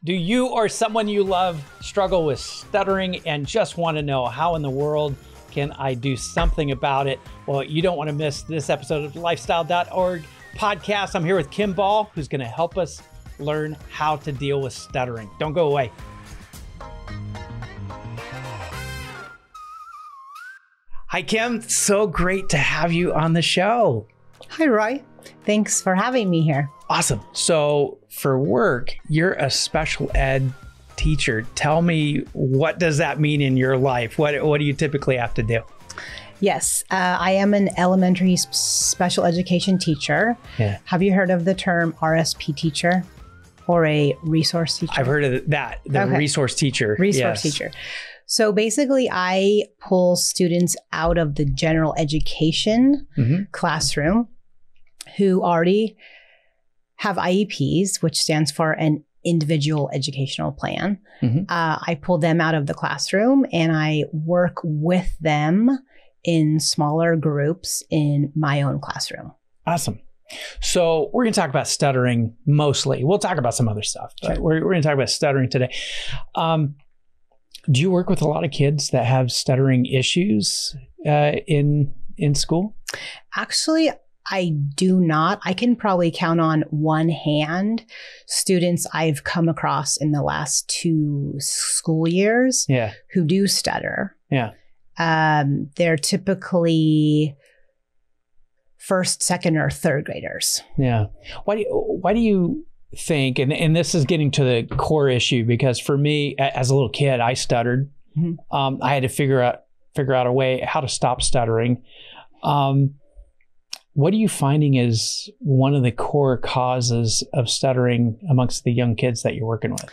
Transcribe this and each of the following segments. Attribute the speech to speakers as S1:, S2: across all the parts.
S1: Do you or someone you love struggle with stuttering and just want to know how in the world can I do something about it? Well, you don't want to miss this episode of lifestyle.org podcast. I'm here with Kim Ball, who's going to help us learn how to deal with stuttering. Don't go away. Hi, Kim. So great to have you on the show.
S2: Hi, Roy. Thanks for having me here.
S1: Awesome. So for work, you're a special ed teacher. Tell me, what does that mean in your life? What do you typically have to do?
S2: Yes, I am an elementary special education teacher.
S1: Yeah.
S2: Have you heard of the term RSP teacher or a resource teacher?
S1: I've heard of that, the resource teacher.
S2: Resource teacher. So basically, I pull students out of the general education classroom who already have IEPs, which stands for an individual educational plan. I pull them out of the classroom and I work with them in smaller groups in my own classroom.
S1: Awesome. So we're going to talk about stuttering mostly. We'll talk about some other stuff, but we're going to talk about stuttering today. Do you work with a lot of kids that have stuttering issues in school? Actually,
S2: I do not. I can probably count on one hand students I've come across in the last 2 school years who do stutter. They're typically first, second, or third graders.
S1: Yeah. Why do you think, and this is getting to the core issue, because for me, as a little kid, I stuttered. I had to figure out a way how to stop stuttering. What are you finding is one of the core causes of stuttering amongst the young kids that you're working with?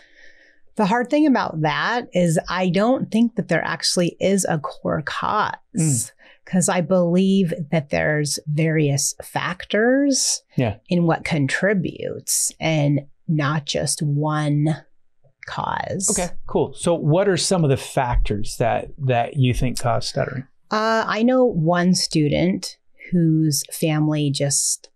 S2: The hard thing about that is I don't think that there actually is a core cause, because I believe that there's various factors in what contributes and not just one cause.
S1: Okay, cool. So what are some of the factors that you think cause stuttering?
S2: I know one student whose family just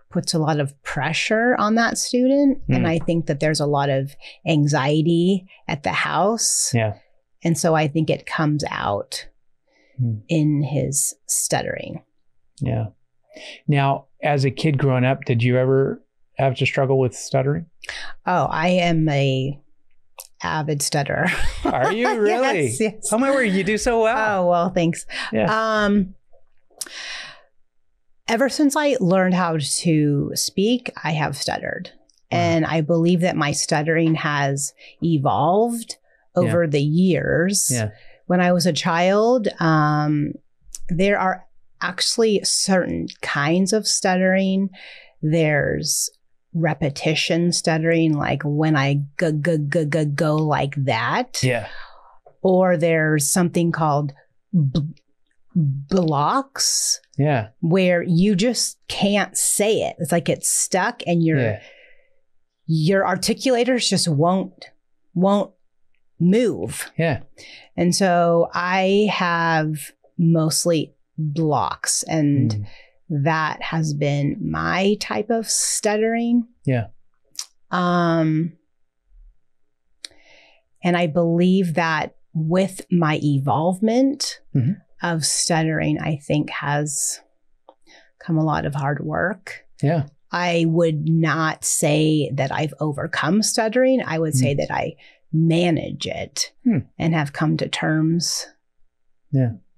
S2: puts a lot of pressure on that student. And I think that there's a lot of anxiety at the house. And so I think it comes out in his stuttering.
S1: Now, as a kid growing up, did you ever have to struggle with stuttering?
S2: Oh, I am a avid stutterer.
S1: Are you really?
S2: Yes.
S1: Oh my word, you do so well.
S2: Oh, well, thanks. Ever since I learned how to speak, I have stuttered. And I believe that my stuttering has evolved over the years. When I was a child, there are actually certain kinds of stuttering. There's repetition stuttering, like when I go like that. Or there's something called blocks, where you just can't say it. It's like it's stuck, and your articulators just won't move. And so I have mostly blocks, and that has been my type of stuttering. And I believe that with my evolvement of stuttering, I think has come a lot of hard work. I would not say that I've overcome stuttering. I would say that I manage it and have come to terms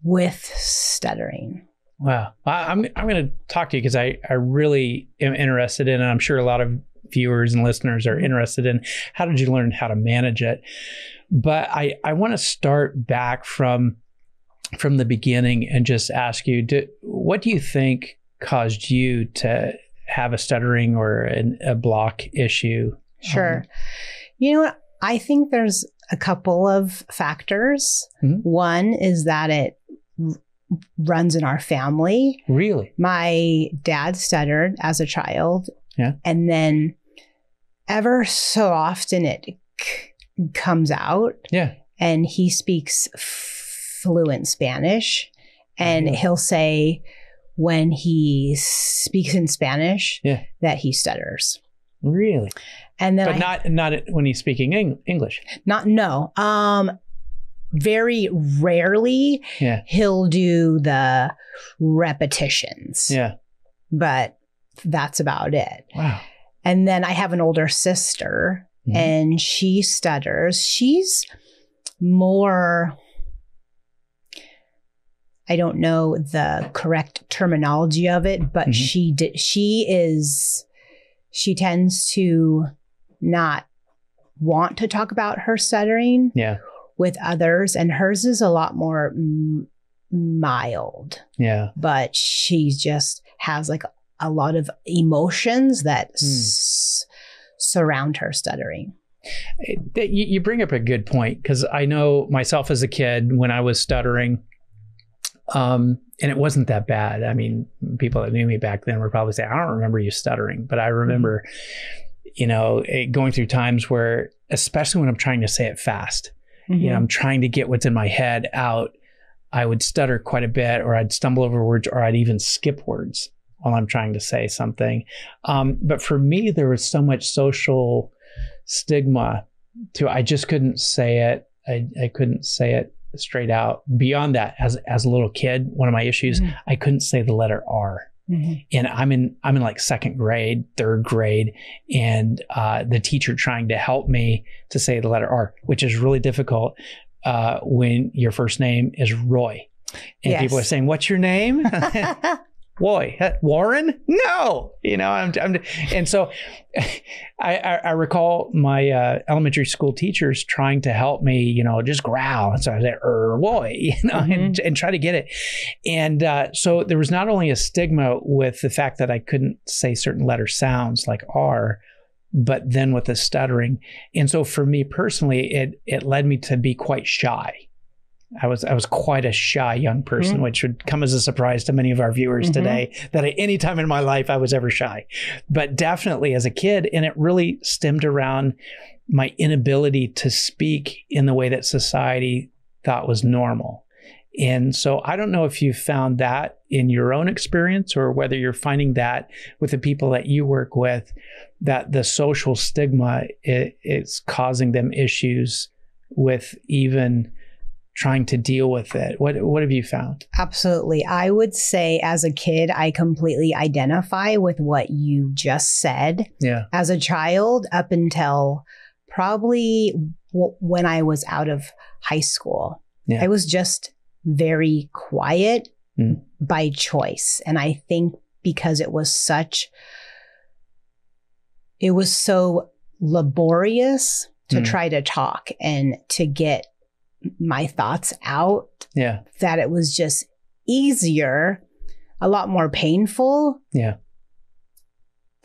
S2: with stuttering.
S1: Wow. I'm going to talk to you because I really am interested in, and I'm sure a lot of viewers and listeners are interested in, how did you learn how to manage it? But I want to start back from the beginning and just ask you, what do you think caused you to have a stuttering or a block issue?
S2: Sure. You know what? I think there's a couple of factors. One is that it runs in our family.
S1: Really?
S2: My dad stuttered as a child. And then ever so often it comes out. And he speaks fluent Spanish. And he'll say when he speaks in Spanish that he stutters.
S1: Really?
S2: And then
S1: not when he's speaking English.
S2: No. Very rarely he'll do the repetitions.
S1: Yeah.
S2: But that's about it.
S1: Wow.
S2: And then I have an older sister and she stutters. She's more, I don't know the correct terminology of it, but she tends to not want to talk about her stuttering with others, and hers is a lot more mild. Yeah. But she just has like a lot of emotions that surround her stuttering.
S1: You bring up a good point, because I know myself as a kid when I was stuttering, and it wasn't that bad. I mean, people that knew me back then were probably saying, I don't remember you stuttering, but I remember, going through times where, especially when I'm trying to say it fast, I'm trying to get what's in my head out, I would stutter quite a bit, or I'd stumble over words, or I'd even skip words while I'm trying to say something. But for me, there was so much social stigma to, I just couldn't say it. I couldn't say it straight out. Beyond that, as a little kid, one of my issues, I couldn't say the letter R. And I'm in like second grade, third grade, and the teacher trying to help me to say the letter R, which is really difficult when your first name is Roy. And people are saying, what's your name? Roy, Warren? No, and so I recall my elementary school teachers trying to help me, just growl. And so I was like, Roy, and try to get it. And so there was not only a stigma with the fact that I couldn't say certain letter sounds like R, but then with the stuttering. And so for me personally, it led me to be quite shy. I was quite a shy young person, which would come as a surprise to many of our viewers today, that at any time in my life I was ever shy. But definitely as a kid, and it really stemmed around my inability to speak in the way that society thought was normal. And so I don't know if you found that in your own experience, or whether you're finding that with the people that you work with, that the social stigma is causing them issues with even trying to deal with it. What have you found?
S2: Absolutely. I would say as a kid, I completely identify with what you just said. Yeah. As a child, up until probably when I was out of high school, I was just very quiet by choice. And I think because it was so laborious to try to talk and to get my thoughts out, that it was just easier, a lot more painful to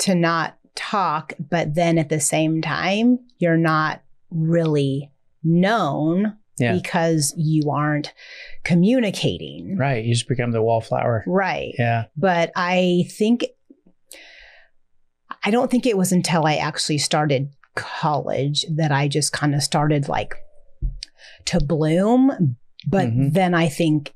S2: not talk. But then at the same time, you're not really known because you aren't communicating.
S1: Right. You just become the wallflower.
S2: Right. Yeah. But I don't think it was until I actually started college that I just kind of started like to bloom. But then I think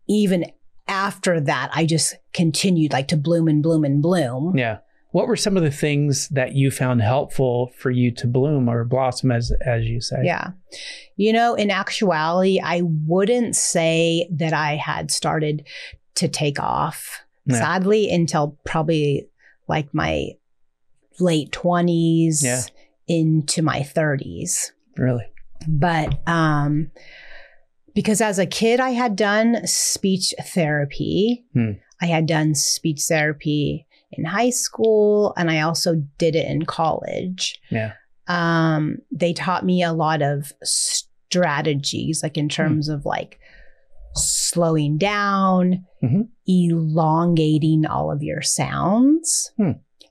S2: even after that, I just continued like to bloom and bloom and bloom.
S1: Yeah. What were some of the things that you found helpful for you to bloom or blossom, as you say?
S2: Yeah. In actuality, I wouldn't say that I had started to take off, sadly, until probably like my late 20s into my 30s.
S1: Really?
S2: But because as a kid, I had done speech therapy. I had done speech therapy in high school, and I also did it in college. Yeah. They taught me a lot of strategies, like in terms of like slowing down, elongating all of your sounds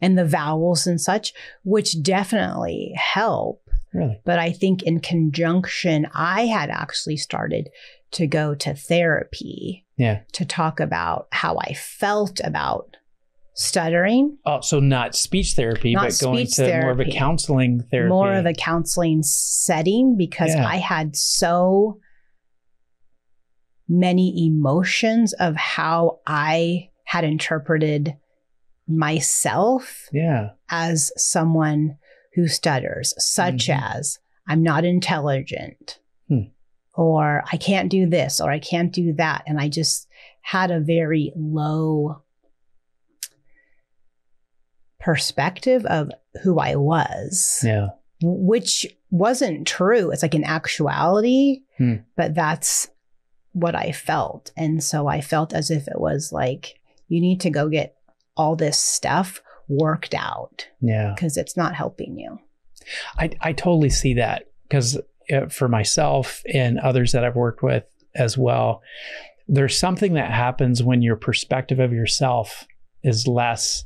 S2: and the vowels and such, which definitely help. Really? But I think in conjunction, I had actually started to go to therapy to talk about how I felt about stuttering.
S1: Oh, so not speech therapy, but going to more of a counseling therapy.
S2: More of a counseling setting, because I had so many emotions of how I had interpreted myself as someone who stutters, such as I'm not intelligent, or I can't do this, or I can't do that. And I just had a very low perspective of who I was, which wasn't true. It's like in actuality, but that's what I felt. And so I felt as if it was like, you need to go get all this stuff worked out. Because it's not helping you.
S1: I totally see that, because for myself and others that I've worked with as well, there's something that happens when your perspective of yourself is less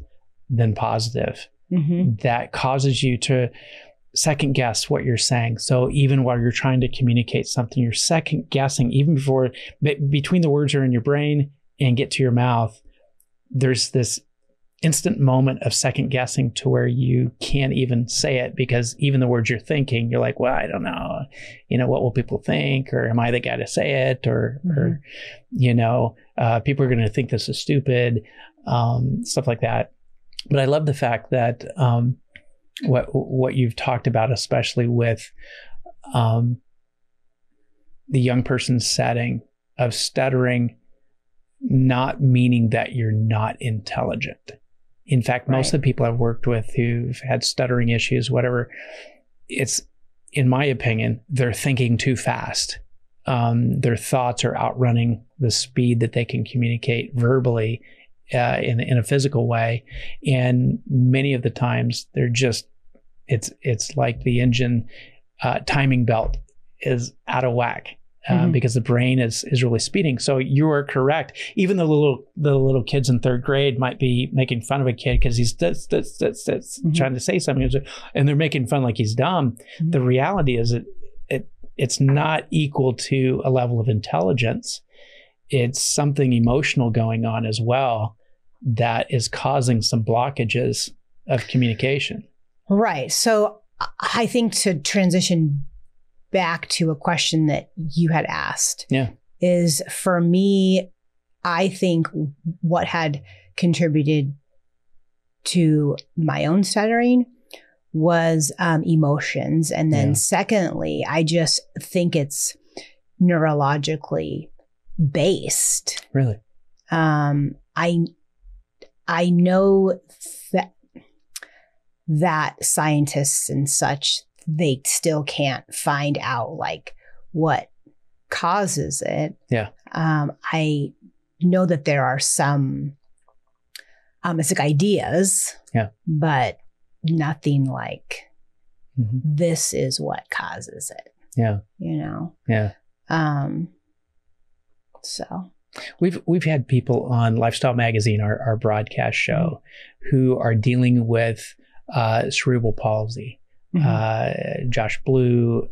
S1: than positive that causes you to second guess what you're saying. So even while you're trying to communicate something, you're second guessing even before, between the words are in your brain and get to your mouth, there's this instant moment of second guessing to where you can't even say it, because even the words you're thinking, you're like, well, I don't know, what will people think? Or am I the guy to say it? Or people are going to think this is stupid, stuff like that. But I love the fact that what you've talked about, especially with the young person's setting of stuttering, not meaning that you're not intelligent. In fact, most of the people I've worked with who've had stuttering issues, whatever, it's, in my opinion, they're thinking too fast. Their thoughts are outrunning the speed that they can communicate verbally in a physical way. And many of the times they're just, it's like the engine timing belt is out of whack. Because the brain is really speeding. So you are correct. Even the little kids in third grade might be making fun of a kid because he's trying to say something, and they're making fun like he's dumb. The reality is it's not equal to a level of intelligence. It's something emotional going on as well that is causing some blockages of communication. Right.
S2: So I think to transition back to a question that you had asked, is for me, I think what had contributed to my own stuttering was emotions. And then secondly, I just think it's neurologically based.
S1: Really?
S2: I know that scientists and such, they still can't find out like what causes it. I know that there are some, it's like ideas, but nothing like this is what causes it. So
S1: we've had people on Lifestyle Magazine, our broadcast show, who are dealing with cerebral palsy. Josh Blue,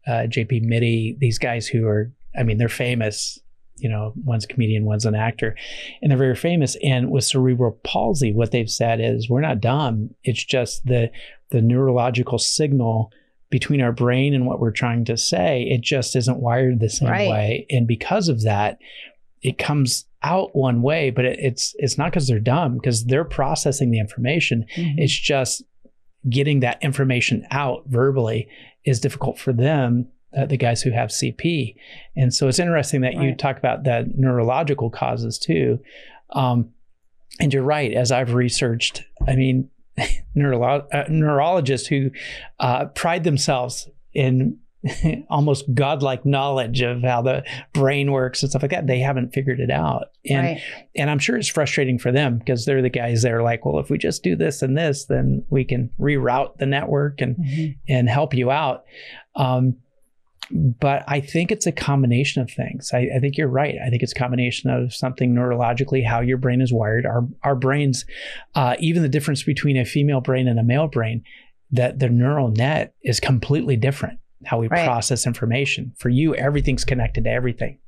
S1: JP Mitty, these guys who are, they're famous, one's a comedian, one's an actor, and they're very famous. And with cerebral palsy, what they've said is we're not dumb. It's just the neurological signal between our brain and what we're trying to say, it just isn't wired the same way. And because of that, it comes out one way, but it's not because they're dumb, because they're processing the information. It's just getting that information out verbally is difficult for them, the guys who have CP. And so it's interesting that you talk about the neurological causes too. And you're right, as I've researched, neurologists who pride themselves in almost godlike knowledge of how the brain works and stuff like that, they haven't figured it out. And I'm sure it's frustrating for them, because they're the guys that are like, well, if we just do this and this, then we can reroute the network and help you out. But I think it's a combination of things. I think you're right. I think it's a combination of something neurologically, how your brain is wired. Our brains, even the difference between a female brain and a male brain, that the neural net is completely different. How we process information. For you, everything's connected to everything.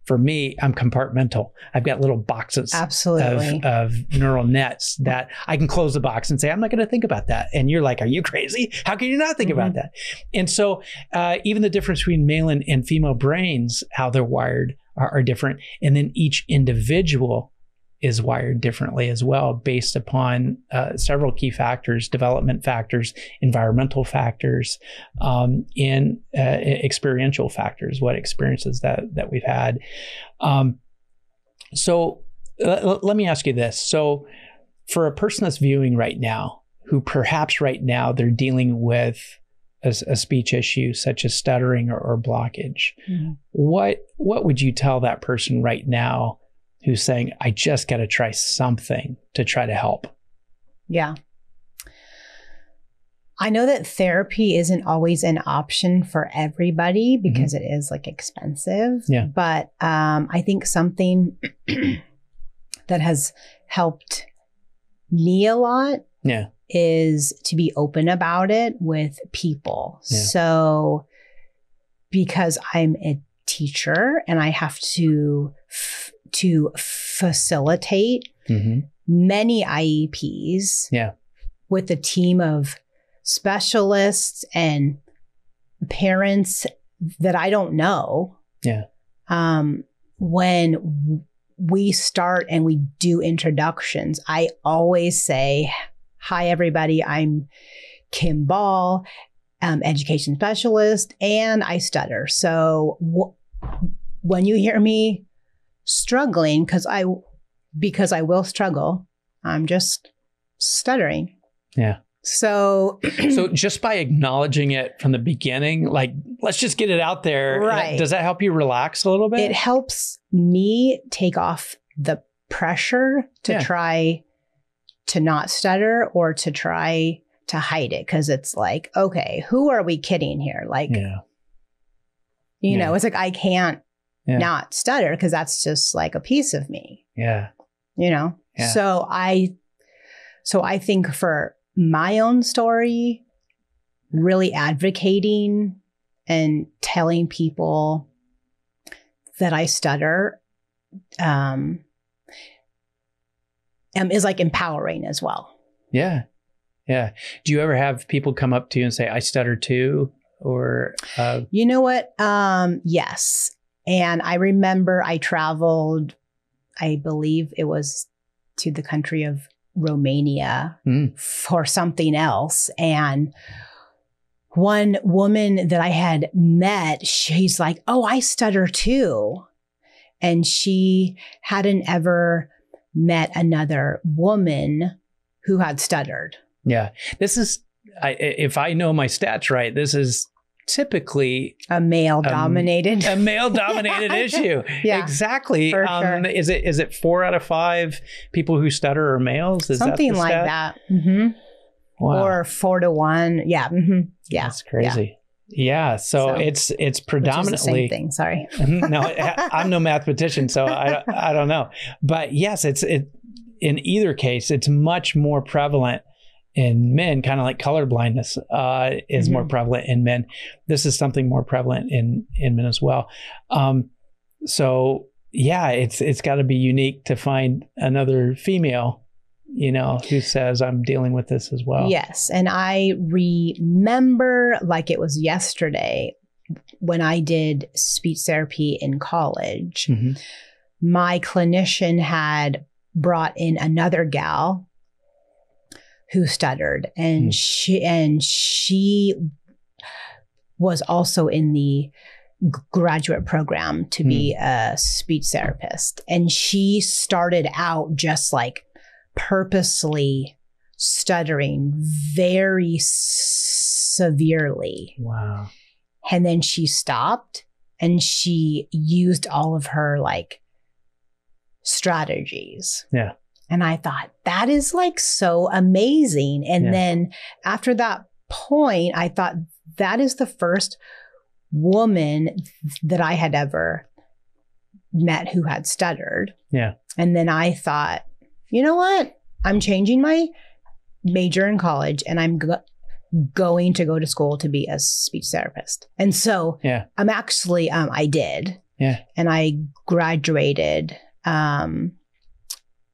S1: For me, I'm compartmental. I've got little boxes of neural nets that I can close the box and say, I'm not going to think about that. And you're like, are you crazy? How can you not think about that? And so even the difference between male and female brains, how they're wired are different. And then each individual is wired differently as well, based upon several key factors, development factors, environmental factors, and experiential factors, what experiences that we've had. So let me ask you this. So for a person that's viewing right now, who perhaps right now they're dealing with a speech issue such as stuttering or blockage, what would you tell that person right now who's saying, I just got to try something to try to help?
S2: Yeah. I know that therapy isn't always an option for everybody because it is like expensive.
S1: Yeah.
S2: But I think something that has helped me a lot is to be open about it with people. Yeah. So because I'm a teacher and I have to facilitate many IEPs with a team of specialists and parents that I don't know. Yeah. When we start and we do introductions, I always say, hi, everybody. I'm Kim Ball, education specialist, and I stutter. So when you hear me struggling, because I will struggle, I'm just stuttering.
S1: Yeah.
S2: So
S1: just by acknowledging it from the beginning, like, let's just get it out there.
S2: Right.
S1: Does that help you relax a little bit?
S2: It helps me take off the pressure to try to not stutter or to try to hide it. Cause it's like, okay, who are we kidding here? Like, you know, it's like, I can't not stutter because that's just like a piece of me.
S1: Yeah.
S2: You know? Yeah. So I think for my own story, really advocating and telling people that I stutter is like empowering as well.
S1: Yeah. Yeah. Do you ever have people come up to you and say, I stutter too? Or,
S2: you know what? Yes. And I remember I traveled, I believe it was to the country of Romania for something else. And one woman that I had met, she's like, oh, I stutter too. And she hadn't ever met another woman who had stuttered.
S1: Yeah. This is, if I know my stats right, this is typically
S2: a male-dominated
S1: issue.
S2: Yeah,
S1: exactly.
S2: Sure.
S1: Is it 4 out of 5 people who stutter are males? Is
S2: something
S1: that
S2: like that? Mm-hmm.
S1: Wow.
S2: Or 4 to 1. Yeah. Mm-hmm. Yeah.
S1: That's crazy. Yeah. So it's predominantly
S2: the same thing. Sorry.
S1: No, I'm no mathematician, so I don't know. But yes, it in either case, it's much more prevalent in men, kind of like color blindness is more prevalent in men. This is something more prevalent in men as well. So yeah, it's got to be unique to find another female, you know, who says I'm dealing with this as well.
S2: Yes. And I remember like it was yesterday when I did speech therapy in college, my clinician had brought in another gal who stuttered, and she was also in the graduate program to be a speech therapist. And she started out just like purposely stuttering very severely.
S1: Wow.
S2: And then she stopped and she used all of her like strategies.
S1: Yeah.
S2: And I thought, that is like so amazing. And then after that point, I thought that is the first woman that I had ever met who had stuttered.
S1: Yeah.
S2: And then I thought, you know what? I'm changing my major in college and I'm going to go to school to be a speech therapist. And so I'm actually, I did.
S1: Yeah.
S2: And I graduated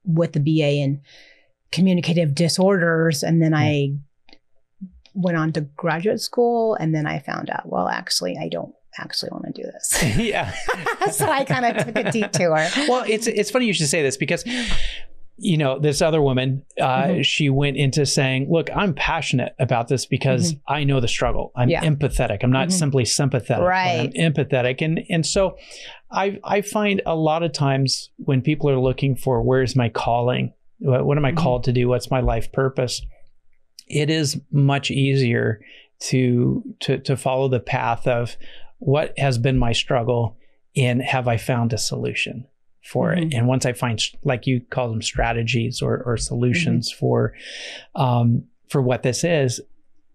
S2: with the BA in Communicative Disorders. And then I went on to graduate school. And then I found out, well, actually, I don't actually want to do this.
S1: Yeah.
S2: So I kind of took a detour.
S1: Well, it's funny you should say this because, this other woman, she went into saying, look, I'm passionate about this because I know the struggle. I'm empathetic. I'm not simply sympathetic.
S2: Right.
S1: I'm empathetic. And so I find a lot of times when people are looking for where's my calling, what am I called to do? What's my life purpose? It is much easier to follow the path of what has been my struggle and have I found a solution for it. And once I find, like you call them, strategies or solutions for what this is,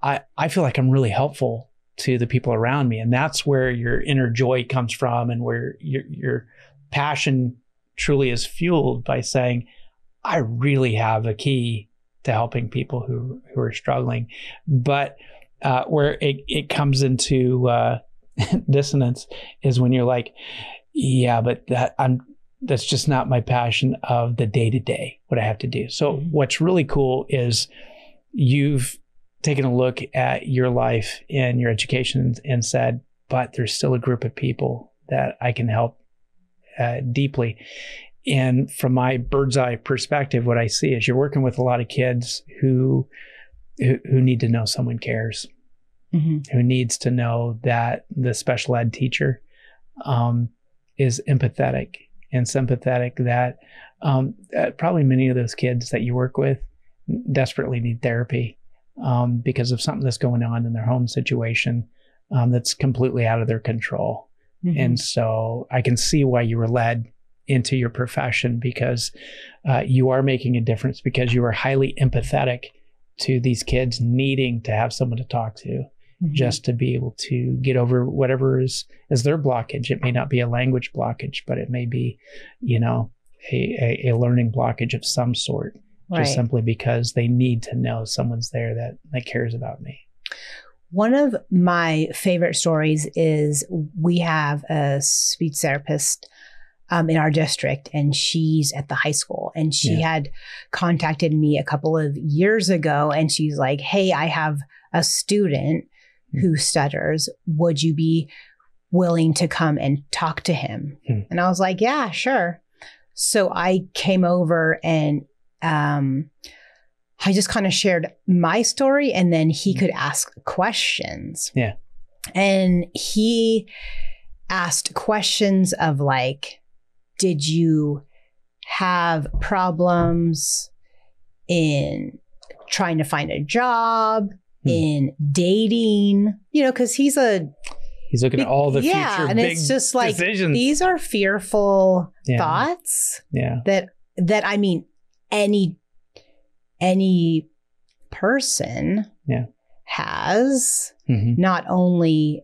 S1: I feel like I'm really helpful to the people around me. And that's where your inner joy comes from and where your passion truly is fueled by saying, I really have a key to helping people who are struggling. But where it comes into dissonance is when you're like, yeah, but that's just not my passion of the day-to-day, what I have to do. So what's really cool is you've taken a look at your life and your education and said, but there's still a group of people that I can help deeply. And from my bird's eye perspective, what I see is you're working with a lot of kids who need to know someone cares, who needs to know that the special ed teacher is empathetic and sympathetic, that probably many of those kids that you work with desperately need therapy because of something that's going on in their home situation that's completely out of their control. And so I can see why you were led into your profession, because you are making a difference, because you are highly empathetic to these kids needing to have someone to talk to just to be able to get over whatever is their blockage. It may not be a language blockage, but it may be, a learning blockage of some sort, just simply because they need to know someone's there that cares about me.
S2: One of my favorite stories is we have a speech therapist in our district, and she's at the high school, and she had contacted me a couple of years ago, and she's like, hey, I have a student who stutters. Would you be willing to come and talk to him? And I was like, yeah, sure. So I came over and I just kind of shared my story, and then he could ask questions. Yeah. And he asked questions of like, did you have problems in trying to find a job, in dating? Because he's looking at all the future and big it's just like decisions. These are fearful thoughts. Yeah. That I mean, any person has, not only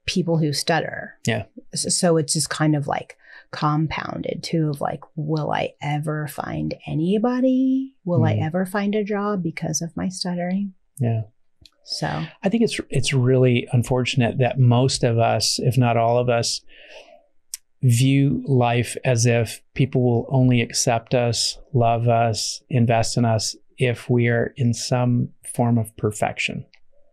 S2: people who stutter. Yeah. So it's just kind of like compounded too, of like, will I ever find anybody? Will I ever find a job because of my stuttering? Yeah. So I think it's really unfortunate that most of us, if not all of us, view life as if people will only accept us, love us, invest in us if we are in some form of perfection.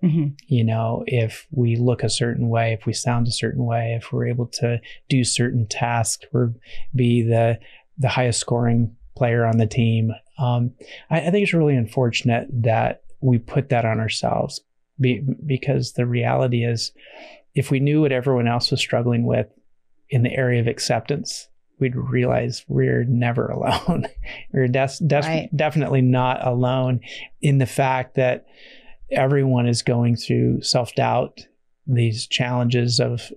S2: If we look a certain way, if we sound a certain way, if we're able to do certain tasks or be the highest scoring player on the team. I think it's really unfortunate that we put that on ourselves because the reality is, if we knew what everyone else was struggling with in the area of acceptance, we'd realize we're never alone. We're definitely not alone in the fact that everyone is going through self-doubt, these challenges of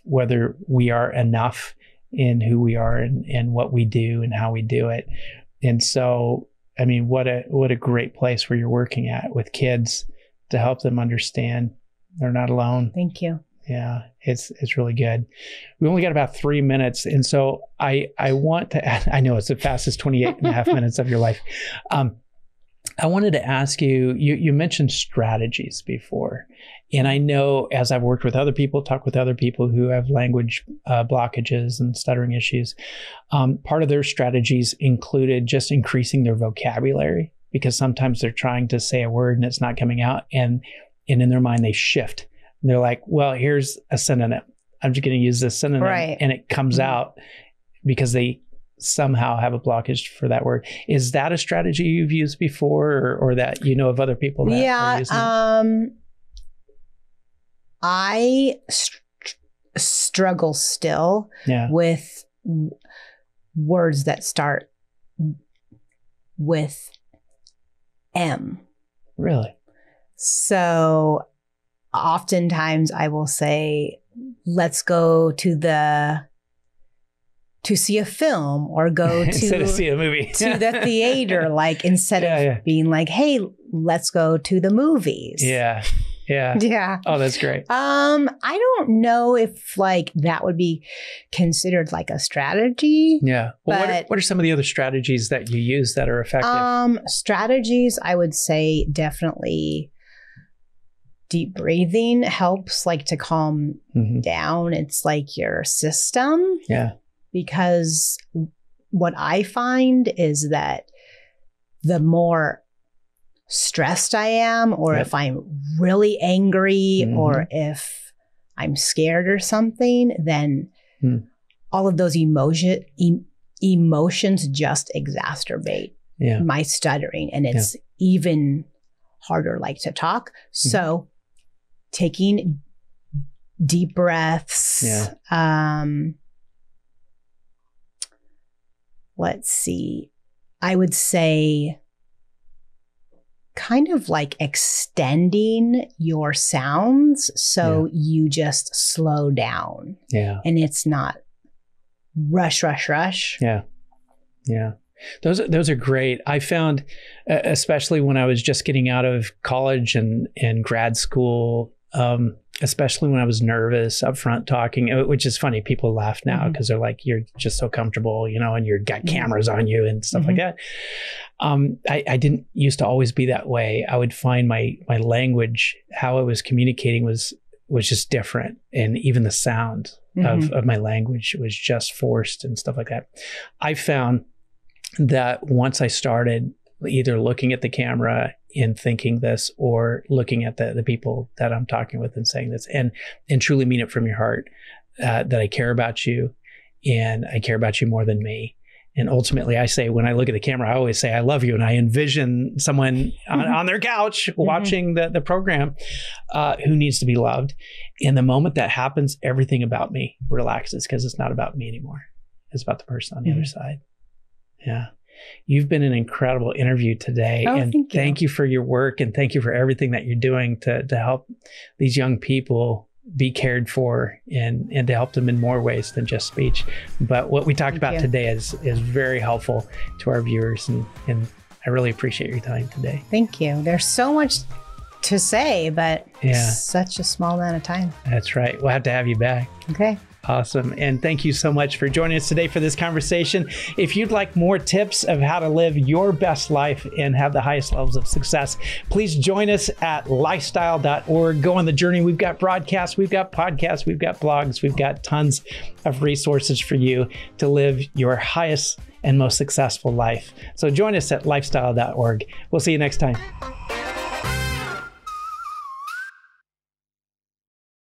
S2: whether we are enough in who we are and what we do and how we do it. And so, I mean, what a great place where you're working at with kids to help them understand they're not alone. Thank you.
S1: Yeah, it's really good. We only got about 3 minutes. And so I want to add, I know it's the fastest 28 and a half minutes of your life. I wanted to ask you, you mentioned strategies before. And I know as I've worked with other people, talked with other people who have language blockages and stuttering issues, part of their strategies included just increasing their vocabulary, because sometimes they're trying to say a word and it's not coming out. And in their mind, they shift they're like, well, here's a synonym. I'm just going to use this synonym.
S2: Right.
S1: And it comes out because they somehow have a blockage for that word. Is that a strategy you've used before, or that you know of other people that are using it?
S2: I struggle still with words that start with M.
S1: Really?
S2: So oftentimes I will say, let's go to see a film, or go
S1: instead of see a movie
S2: to the theater, like instead of being like, hey, let's go to the movies.
S1: Yeah. Oh, that's great.
S2: I don't know if like that would be considered like a strategy.
S1: Yeah. Well, what are some of the other strategies that you use that are effective?
S2: Strategies, I would say definitely deep breathing helps, like to calm down. It's like your system.
S1: Yeah.
S2: Because what I find is that the more stressed I am, or if I'm really angry, or if I'm scared or something, then all of those emotions just exacerbate my stuttering, and it's even harder like to talk. So taking deep breaths, let's see, I would say kind of like extending your sounds so you just slow down. Yeah. And it's not rush.
S1: Yeah. Those are great. I found, especially when I was just getting out of college and grad school, especially when I was nervous up front talking, which is funny. People laugh now because they're like, you're just so comfortable, and you've got cameras on you and stuff like that. I didn't used to always be that way. I would find my language, how I was communicating was just different. And even the sound of my language was just forced and stuff like that. I found that once I started either looking at the camera and thinking this, or looking at the people that I'm talking with and saying this, and truly mean it from your heart, that I care about you, and I care about you more than me. And ultimately, I say, when I look at the camera, I always say, I love you. And I envision someone on their couch watching the program who needs to be loved. And the moment that happens, everything about me relaxes, because it's not about me anymore. It's about the person on the other side. Yeah. You've been an incredible interview today. And thank you for your work, and thank you for everything that you're doing to help these young people be cared for, and to help them in more ways than just speech. But what we talked about today is very helpful to our viewers, and I really appreciate your time today.
S2: Thank you. There's so much to say, but such a small amount of time.
S1: That's right. We'll have to have you back.
S2: Okay.
S1: Awesome. And thank you so much for joining us today for this conversation. If you'd like more tips of how to live your best life and have the highest levels of success, please join us at lifestyle.org. Go on the journey. We've got broadcasts, we've got podcasts, we've got blogs, we've got tons of resources for you to live your highest and most successful life. So join us at lifestyle.org. We'll see you next time.